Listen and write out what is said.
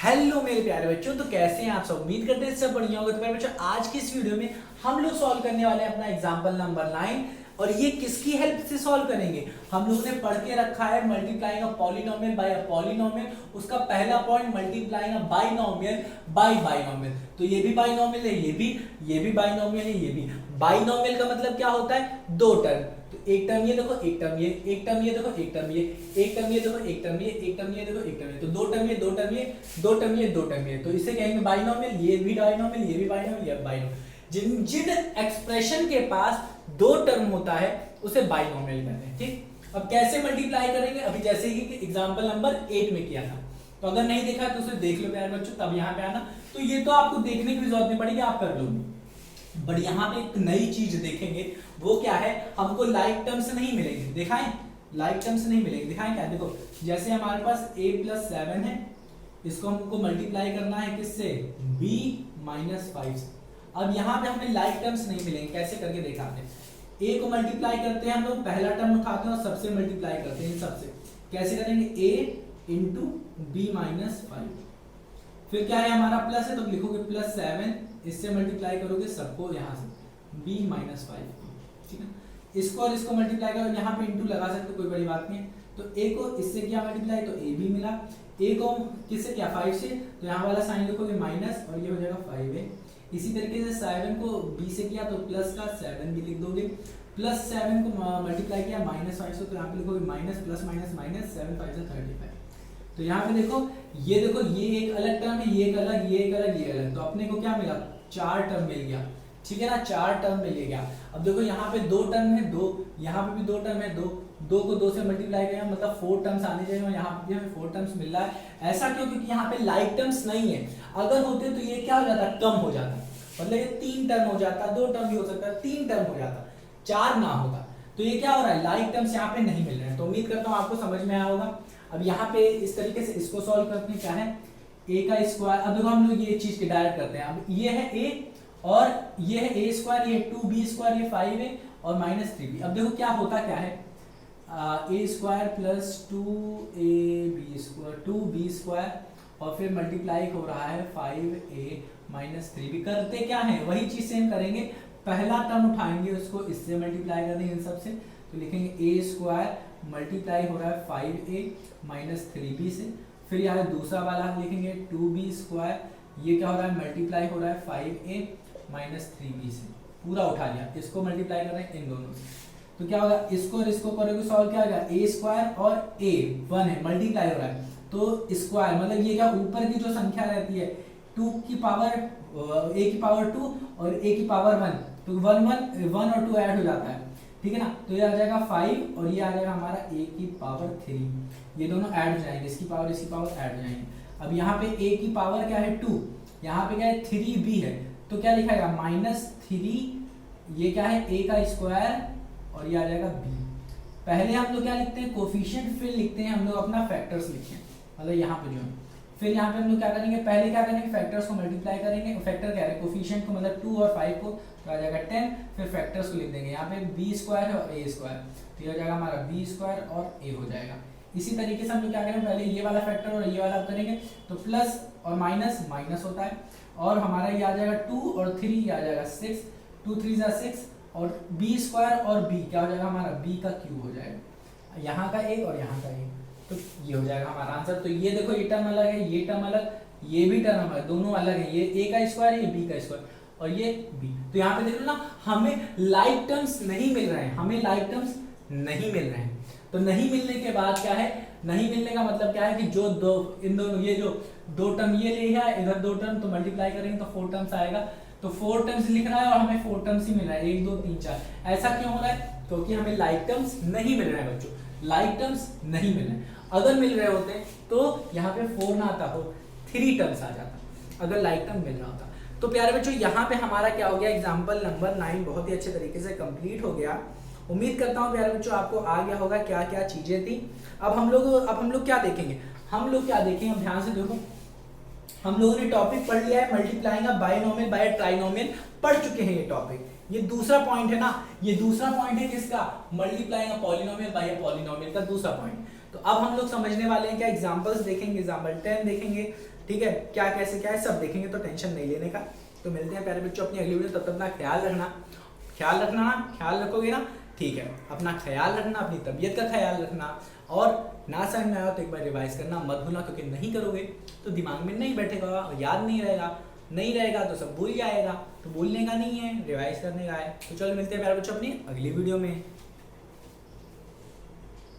Hello मेरे प्यारे बच्चों, तो कैसे हैं आप सब। उम्मीद करते हैं सब बढ़िया होगा। तो प्यारे बच्चों, आज की इस वीडियो में हम लोग सॉल्व करने वाले हैं अपना एग्जांपल नंबर 9। और ये किसकी हेल्प से सॉल्व करेंगे, हम लोगों ने पढ़ के रखा है multiplying a polynomial bye a polynomial. उसका पहला पॉइंट मल्टीप्लाइंग अ बाइनोमियल बाय बाइनोमियल। तो ये भी बाइनोमियल है, ये भी बाइनोमियल है, ये भी। बाइनोमियल का मतलब क्या होता है, दो टर्म। तो एक टर्म ये देखो, एक टर्म ये, एक टर्म ये देखो, एक टर्म ये, एक टर्म ये देखो, एक टर्म ये, एक टर्म ये देखो, एक टर्म ये। तो दो टर्म ये, दो टर्म ये, दो टर्म ये, दो टर्म ये। तो इसे कहेंगे बाइनोमियल। ये भी बाइनोमियल, ये भी बाइनोमियल, ये बाइनोमियल। जिन जिन एक्सप्रेशन के पास दो टर्म होता है उसे बाइनोमियल कहते हैं। ठीक, अब कैसे मल्टीप्लाई करेंगे, अभी जैसे कि एग्जांपल नंबर 8 में किया था। तो अगर नहीं देखा तो उसे देख लो प्यारे बच्चों, तब यहाँ पे आना। तो ये तो आपको देखने की जरूरत नहीं पड़ेगी, आप कर लोगे। बट यहाँ पे एक नई चीज देखेंगे, वो क्या है, हमको लाइक टर्म्स नहीं मिलेंगे। दिखाएं, लाइक टर्म्स नहीं मिलेंगे। दिखाएं क्या, देखो जैसे हमारे पास a+7 है, इसको हमको मल्टीप्लाई करना है किससे, b-5 से। अब यहाँ पे हमें लाइक टर्म्स नहीं मिलेंगे, कैसे करके दिखाते हैं। a को मल्टीप्लाई करते हैं हम लोग, पहला टर्म उठाते हैं और सबसे मल्टीप्लाई करते हैं इन सबसे। कैसे करेंगे, a इंटू b-5। फिर क्या है, हमारा प्लस है तो लिखोगे +7, इससे मल्टीप्लाई करोगे सबको यहाँ से b-5। ठीक है, इसको और इसको मल्टीप्लाई करो, यहाँ पे इंटू लगा सकते, कोई बड़ी बात नहीं है। तो a को इससे किया मल्टीप्लाई तो a भी मिला, a को किससे किया 5 से, तो यहाँ वाला साइन लिखोगे माइनस और ये हो जाएगा 5a। इसी तरीके से 7 को b से किया तो प्लस का 7 भी लिख दोगे, +7 को मल्टीप्लाई किया -5 से, तो यहाँ पे लिखोगे माइनस प्लस माइनस माइनस 7 5 से 35। तो यहाँ पे देखो, ये देखो, ये एक अलग टर्म है, ये एक अलग, ये एक अलग, ये अलग। तो अपने को क्या मिला, 4 टर्म मिल गया। ठीक है ना, 4 टर्म मिल गया। अब देखो यहाँ पे 2 टर्म है, 2 यहाँ पे भी 2 टर्म है, 2 को 2 से मल्टीप्लाई किया मतलब 4 टर्म्स आने चाहिए, और यहाँ पे हमें 4 टर्म्स मिल रहा है। ऐसा क्यों, क्योंकि यहाँ पे लाइक टर्म्स नहीं है। अगर होते तो ये क्या हो जाता, कम हो जाता, मतलब ये 3 टर्म हो जाता, 2 टर्म भी हो सकता, 3 टर्म हो जाता, 4 ना होता। तो ये क्या हो रहा है, लाइक टर्म्स यहाँ पे नहीं मिल रहे हैं। तो उम्मीद करता हूँ आपको समझ में आया होगा। अब यहाँ पे इस तरीके से इसको सॉल्व करते हैं, क्या है a का स्क्वायर। अब देखो हम लोग ये चीज के डायरेक्ट करते हैं। अब ये है a और ये है a², ये 2b², ये 5 है और -3b। अब देखो क्या होता क्या है, a² + 2b² और फिर मल्टीप्लाई हो रहा है 5a - 3b। करते क्या है, वही चीज सेम करेंगे। पहला टर्म उठाएंगे, उसको इससे मल्टीप्लाई कर देंगे इन सबसे। तो लिखेंगे a² मल्टीप्लाई हो रहा है 5a - 3b से। फिर यहाँ दूसरा वाला लिखेंगे 2b², ये क्या हो रहा है, मल्टीप्लाई हो रहा है 5a - 3b से। पूरा उठा लिया, इसको मल्टीप्लाई कर रहे हैं इन दोनों से। तो क्या होगा, इसको और इसको करोगे सॉल्व, क्या होगा, a² और a 1 है, मल्टीप्लाई हो रहा है तो स्क्वायर, मतलब ये क्या, ऊपर की जो संख्या रहती है 2 की पावर a की पावर 2 और a की पावर 1, तो 1 और 2 ऐड हो जाता है। ठीक है ना, तो ये आ जाएगा 5 और ये आ जाएगा हमारा a की पावर 3। ये दोनों ऐड हो जाएंगे, इसकी पावर ऐड हो जाएंगे। अब यहाँ पे a की पावर क्या है 2, यहाँ पे क्या है 3b है, तो क्या लिखा जाएगा -3, ये क्या है a का स्क्वायर और ये आ जाएगा b। पहले हम लोग क्या लिखते हैं, कोफिशिएंट, फिर लिखते हैं हम लोग अपना फैक्टर्स लिखें, मतलब यहाँ पे जो है। फिर यहाँ पे हम लोग क्या करेंगे, पहले क्या करेंगे, फैक्टर्स को मल्टीप्लाई करेंगे। फैक्टर क्या है, कोफिशिएंट को, मतलब 2 और 5 को, तो आ जाएगा 10। फिर फैक्टर्स को लिख देंगे, यहाँ पे b² है और a², तो ये हो जाएगा हमारा b² और a हो जाएगा। इसी तरीके से हम लोग क्या करेंगे, पहले ये वाला फैक्टर और ये वाला करेंगे, तो प्लस और माइनस माइनस होता है, और हमारा ये आ जाएगा 2 और 3, ये आ जाएगा 6, 2 3 6, और b² और b क्या हो जाएगा, हमारा b का क्यूब हो जाएगा, यहाँ का a और यहाँ का a। तो ये हो जाएगा हमारा आंसर। तो ये देखो, ये टर्म अलग है, ये टर्म अलग, ये भी टर्म अलग, दोनों अलग है। ये a का स्क्वायर, ये b का स्क्वायर और ये b। तो यहाँ पे देख लो ना, हमें लाइक टर्म्स नहीं मिल रहे हैं, हमें लाइक टर्म्स नहीं मिल रहे हैं। तो नहीं मिलने के बाद क्या है, नहीं मिलने का मतलब क्या है कि जो दो, इन दोनों, ये जो 2 टर्म ये ले है, इधर 2 टर्म, तो मल्टीप्लाई करेंगे तो 4 टर्म्स आएगा। तो 4 टर्म्स लिख रहा है और हमें 4 टर्म्स ही मिल रहा है, 1 2 3 4। ऐसा क्यों हो रहा है, क्योंकि हमें लाइक टर्म्स नहीं मिल रहे हैं बच्चों, लाइक टर्म्स नहीं मिल रहे हैं। अगर मिल रहे होते तो यहाँ पे 4 ना आता हो, 3 टर्म्स आ जाता, अगर लाइक टर्म मिल रहा होता। तो प्यारे बच्चों, यहाँ पे हमारा क्या हो गया, एग्जाम्पल नंबर 9 बहुत ही अच्छे तरीके से कंप्लीट हो गया। उम्मीद करता हूँ प्यारे बच्चों आपको आ गया होगा क्या क्या चीजें थी। अब हम लोग क्या देखेंगे, हम ध्यान से देखो। हम लोगों ने टॉपिक पढ़ लिया है, मल्टीप्लाइंग अ बाइनोमियल बाय ट्राइनोमियल पढ़ चुके हैं ये टॉपिक। ये दूसरा पॉइंट है ना, ये दूसरा पॉइंट है किसका, multiplying a polynomial bye a polynomial का दूसरा पॉइंट। तो अब हम लोग समझने वाले हैं क्या, एग्जाम्पल्स देखेंगे, एग्जाम्पल 10 देखेंगे, ठीक है, क्या कैसे क्या है सब देखेंगे, तो टेंशन नहीं लेने का। तो मिलते हैं प्यारे बच्चों अपनी अगली वीडियो, तब तक अपना ख्याल रखना, ख्याल रखोगे ना, ठीक है, अपना ख्याल रखना, अपनी तबीयत का ख्याल रखना, और ना समझ में आया तो एक बार रिवाइज करना मत भूलना, क्योंकि नहीं करोगे तो दिमाग में नहीं बैठेगा, याद नहीं रहेगा तो सब भूल जाएगा, तो भूलने का नहीं है, रिवाइज करने का है। तो चलो मिलते हैं प्यारे बच्चों अपनी अगली वीडियो में।